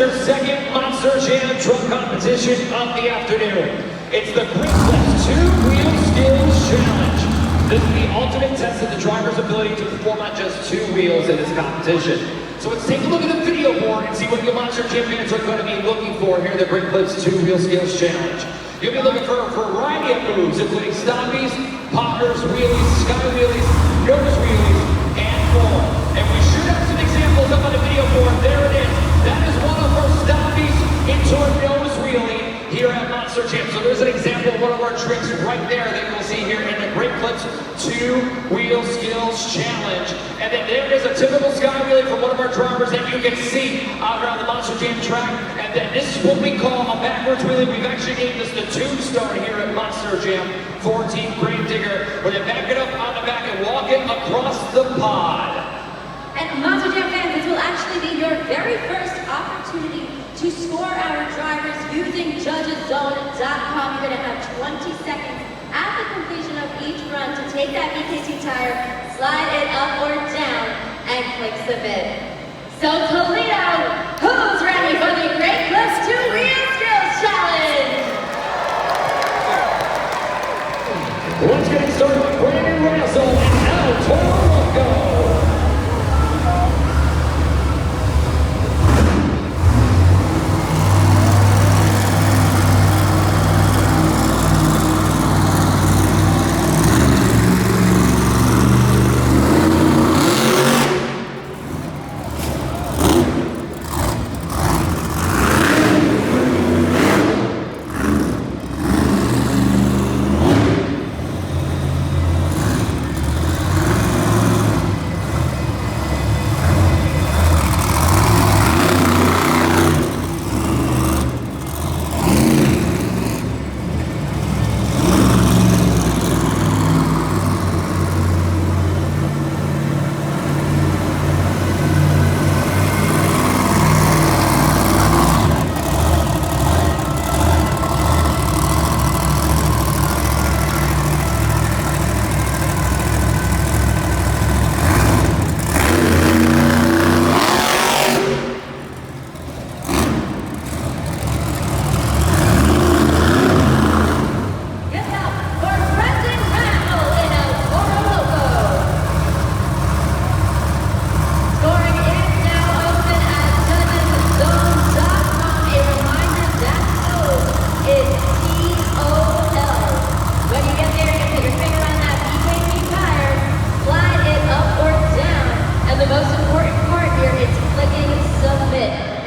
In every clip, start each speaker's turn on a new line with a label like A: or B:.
A: their second Monster Jam truck competition of the afternoon. It's the Quick Flex 2-Wheel Skills Challenge. This is the ultimate test of the driver's ability to perform on just 2 wheels in this competition. So let's take a look at the video board and see what your Monster Jam fans are going to be looking for here in the Quick Flex 2-Wheel Skills Challenge. You'll be looking for a variety of moves, including stompies, poppers, wheelies, sky wheelies, nose wheelies, and more. And we should have some examples up on the video board. There it is. That is one of our stompies into a nose wheelie here at Monster Jam. So there's an example of one of our tricks right there that you'll see here in the Quick Flex 2-Wheel Skills Challenge. And then there is a typical sky wheelie from one of our drivers that you can see out around the Monster Jam track. And then this is what we call a backwards wheelie. We've actually named this the Tombstone here at Monster Jam 14 Grave Digger, where they back it up on the back and walk it across the pod.
B: And Monster Jam fans, this will actually be your very first opportunity to score our drivers using judgeszone.com. You're going to have 20 seconds at the completion of each run to take that BKT tire, slide it up or down, and click submit. So Toledo, who's ready for the Quick Flex 2-Wheel Skills Challenge?
A: Let's get it started with Brandon Russell and now Toledo.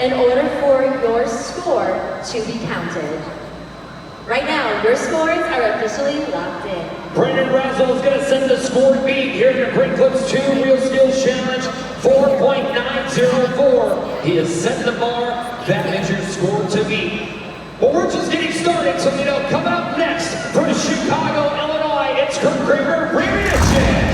B: In order for your score to be counted. Right now, your scores are officially locked in.
A: Brandon Russell is going to send the score beat here in the Quick Flex 2-Wheel Skills Challenge, 4.904. He has set the bar. That is your score to beat. But we're just getting started, so you know, coming up next from Chicago, Illinois, it's Kurt Kramer reaction.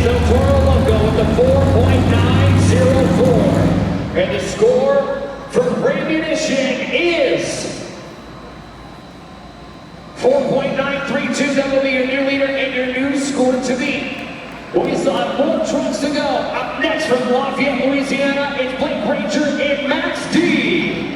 A: Del Toro logo with the 4.904. And the score for Ammunition is 4.932. That will be your new leader and your new score to beat. We still have more trucks to go. Up next from Lafayette, Louisiana, it's Blake Granger and Max D.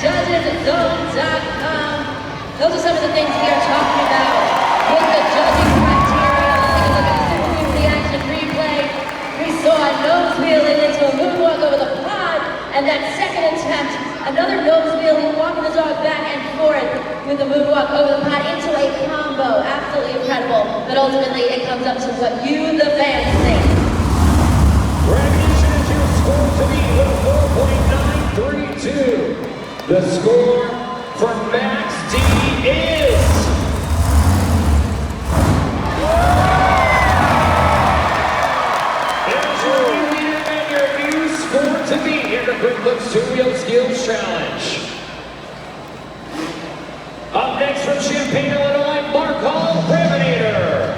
B: JudgesZone.com. Those are some of the things we are talking about with the judging criteria. Look at the Super Movie Action replay. We saw a nose wheeling into a moonwalk over the pod, and that second attempt, another nose wheeling, walking the dog back and forth with the moonwalk over the pod into a combo. Absolutely incredible. But ultimately, it comes up to what you, the fans, think.
A: Recognition is your score to be with 4.932. The score for Max D is 2-wheel skills challenge. Up next from Champaign, Illinois, Mark Hall, Preminator.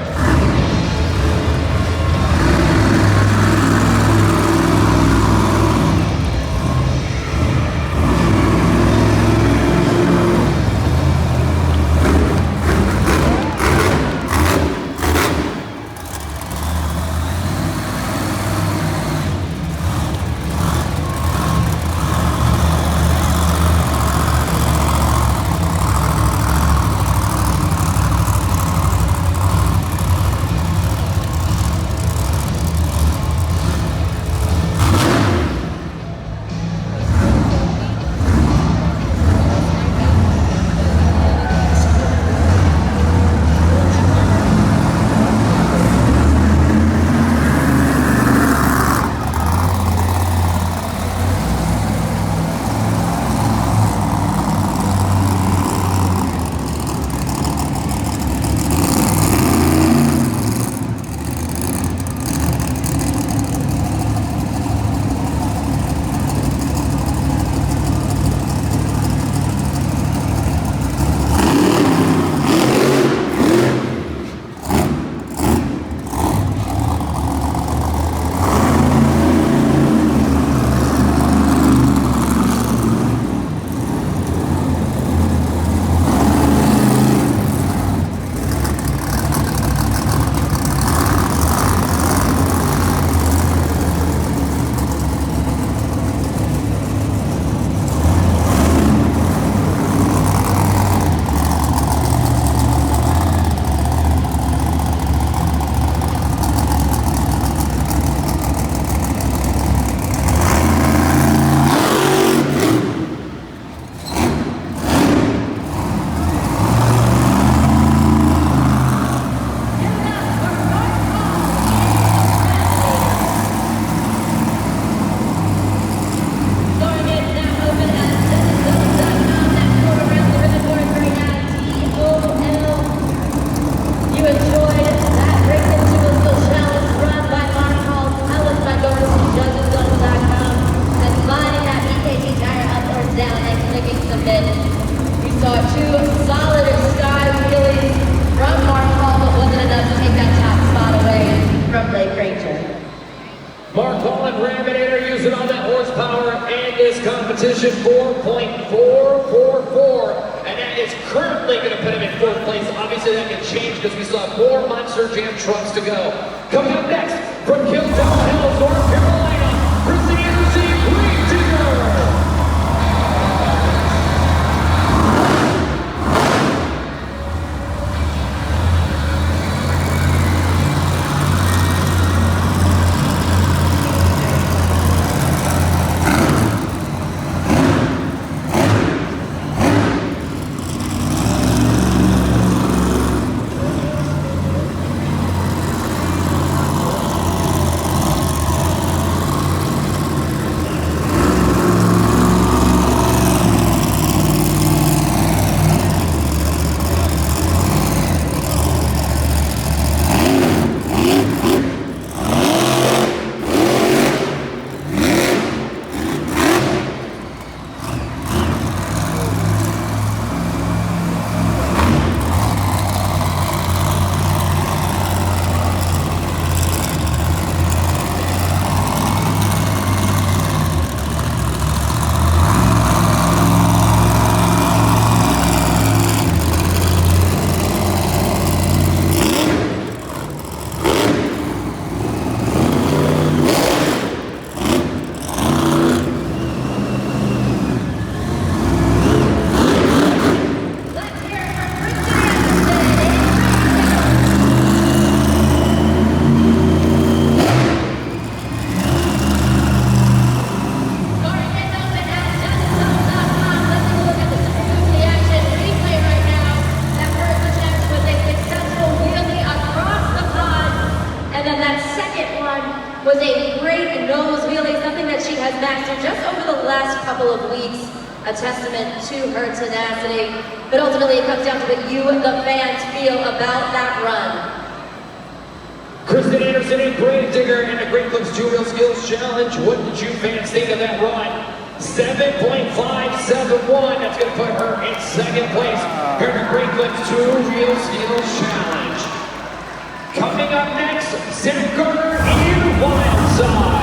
B: down and clicking submit. We saw two solid sky wheelies from Mark Hall, but wasn't enough to take that top spot away from Blake Granger.
A: Mark Hall and Raminator using all that horsepower in this competition, 4.444. And that is currently going to put him in fourth place. Obviously that can change because we still have more Monster Jam trucks to go. Coming up next from Hilltown Hills, North Carolina, Christina Digger.
B: Was a great nose wheelie, something that she has mastered just over the last couple of weeks, a testament to her tenacity. But ultimately it comes down to what you, the fans, feel about that run.
A: Kristen Anderson and Brady Digger in the Great Clips 2 Wheel Skills Challenge. What did you fans think of that run? 7.571, that's going to put her in second place here in the Great Clips 2 Wheel Skills Challenge. Coming up next, Zach Garner in Wildside.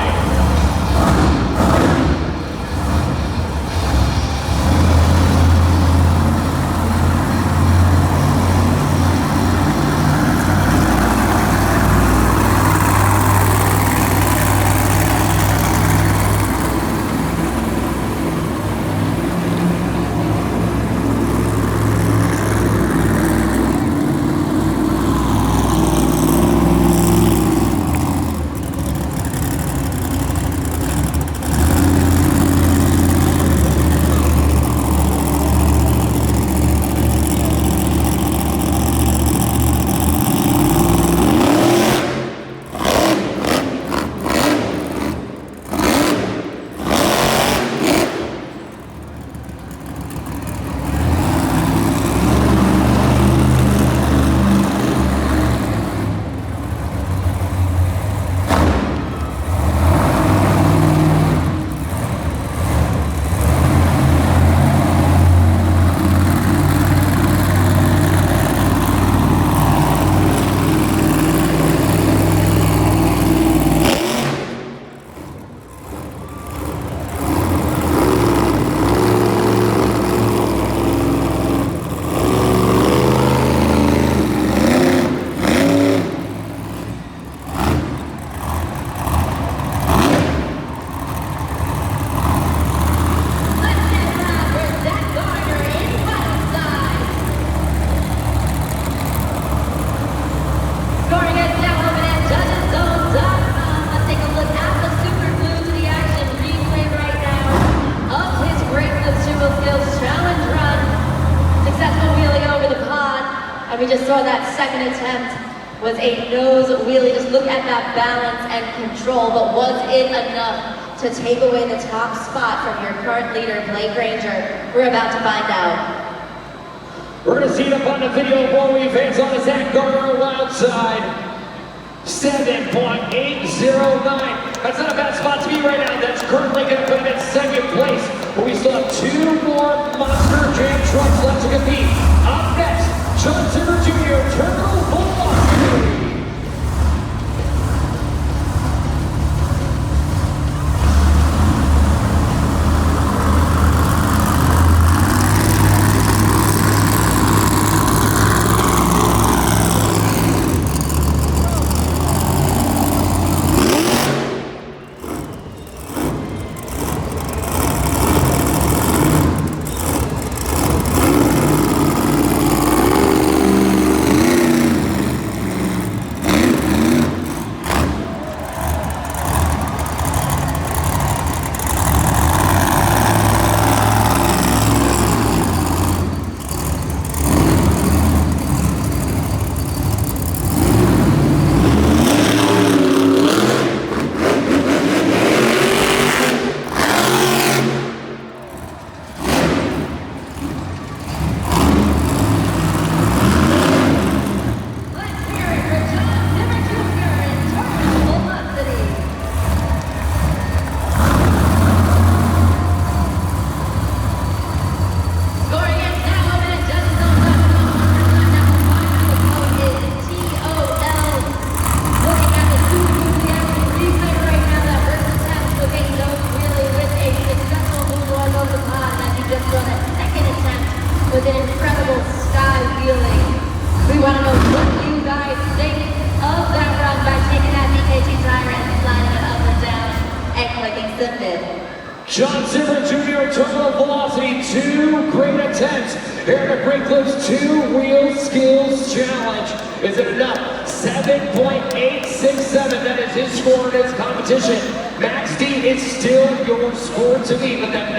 B: And we just saw that second attempt was a nose wheelie. Just look at that balance and control, but was it enough to take away the top spot from your current leader, Blake Granger? We're about to find out.
A: We're going to see it up on the video for we fans on the Zach Garner Wildside. 7.809. That's not a bad spot to be right now. That's currently going to put him in second place. but we still have 2 more Monster Jam trucks left to compete. Up next, John Zimmer Jr., Terminal Velocity.
B: With an incredible sky feeling. We want to know what you guys think of that run by taking that BKT tire and sliding it up and down and clicking submit.
A: John Zimmer Jr., Terminal Velocity, 2 great attempts here in the Great Clips 2-Wheel Skills Challenge. Is it enough? 7.867, that is his score in this competition. Max D is still your score to beat with that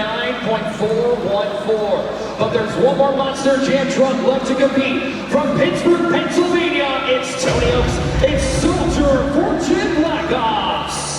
A: 9.414. But there's one more Monster Jam truck left to compete. From Pittsburgh, Pennsylvania, it's Tony Oaks. It's Soldier Fortune Black Ops.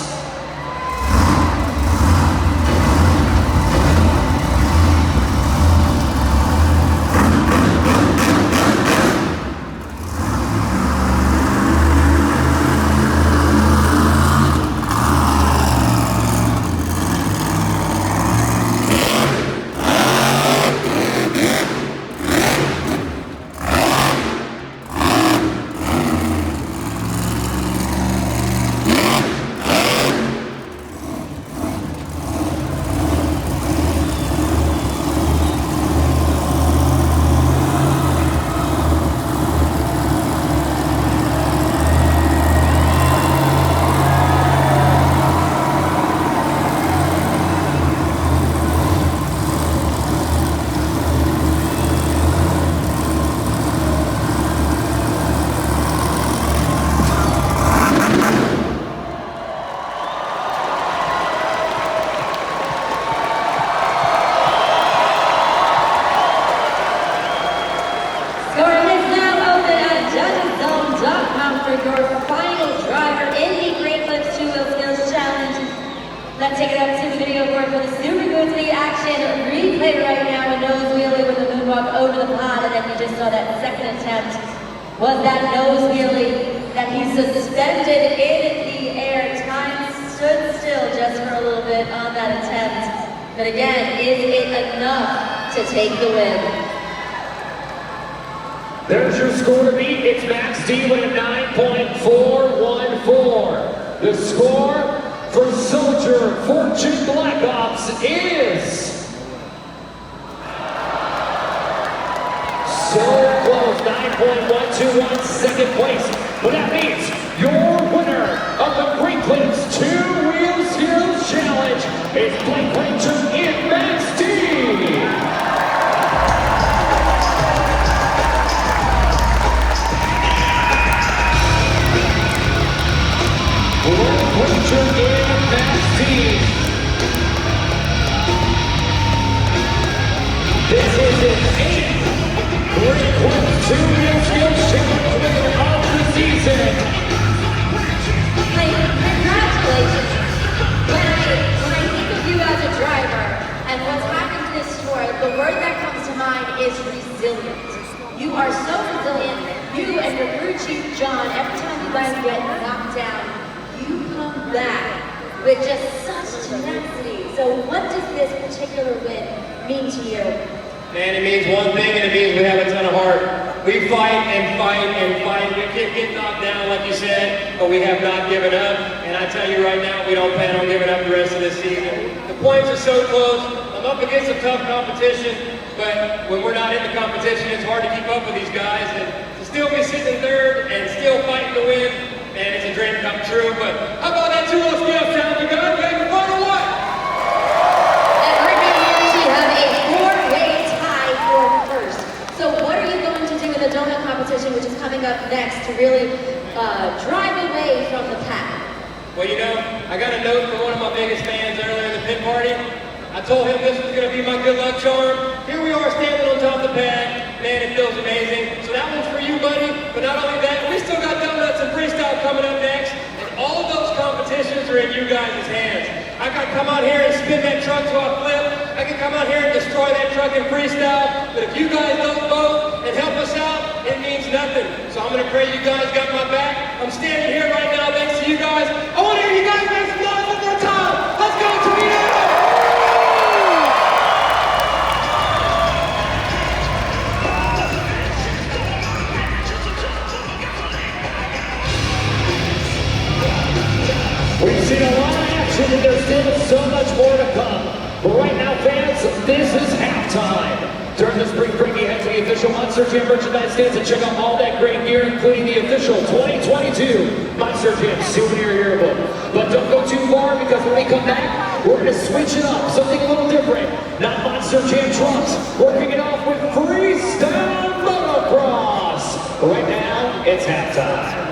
B: Let's take it up to the video board for the Super Good Speed action replay right now. A nose wheelie with a moonwalk over the pond, and then you just saw that second attempt was that nose wheelie that he suspended in the air. Time stood still just for a little bit on that attempt. But again, is it enough to take the win?
A: There's your score to beat. It's Max D with a 9.414. The score for Soldier Fortune Black Ops is so close, 9.121, second place. But that means your winner of the Great Clips 2-Wheel Skills Challenge is Blake Ranger in Max D. Ranger in Max D. This is his 8th Great Clips 2-Wheel Skills Challenge winner of the season.
B: Like, congratulations. When I think of you as a driver and what's happened to this tour, the word that comes to mind is resilient. You are so resilient. You and your crew chief, John, every time you guys get knocked down, you come back with just such tenacity, So what does this particular win mean to you?
C: Man, it means one thing, and it means we have a ton of heart. We fight and fight and fight. We can get knocked down, like you said, but we have not given up. And I tell you right now, we don't plan on giving up the rest of this season. The points are so close. I'm up against some tough competition, but when we're not in the competition, it's hard to keep up with these guys. And to still be sitting third and still fighting to win, man, it's a dream come true. But how about that 2-0 skill challenge, you guys? You having fun or what?
B: And right now we actually have a four-way tie for first. So what are you going to do in the donut competition, which is coming up next, to really drive away from the pack?
C: Well, you know, I got a note from one of my biggest fans earlier in the pit party. I told him this was going to be my good luck charm. Here we are standing on top of the pad. Man, it feels amazing. So that one's for you, buddy. But not only that, we still got donuts and freestyle coming up next. And all of those competitions are in you guys' hands. I can come out here and spin that truck to a flip. I can come out here and destroy that truck in freestyle. But if you guys don't vote and help us out, it means nothing. So I'm going to pray you guys got my back. I'm standing here right now thanks to you guys. I want to hear you guys make some noise one more time. Let's go, Toledo!
A: We've seen a lot of action and there's still so much more to come. But right now, fans, this is halftime. During the spring break, you head to the official Monster Jam merchandise stands and check out all that great gear, including the official 2022 Monster Jam souvenir yearbook. But don't go too far, because when we come back, we're going to switch it up, something a little different. Not Monster Jam trucks. We're kicking off with freestyle motocross. Right now, it's halftime.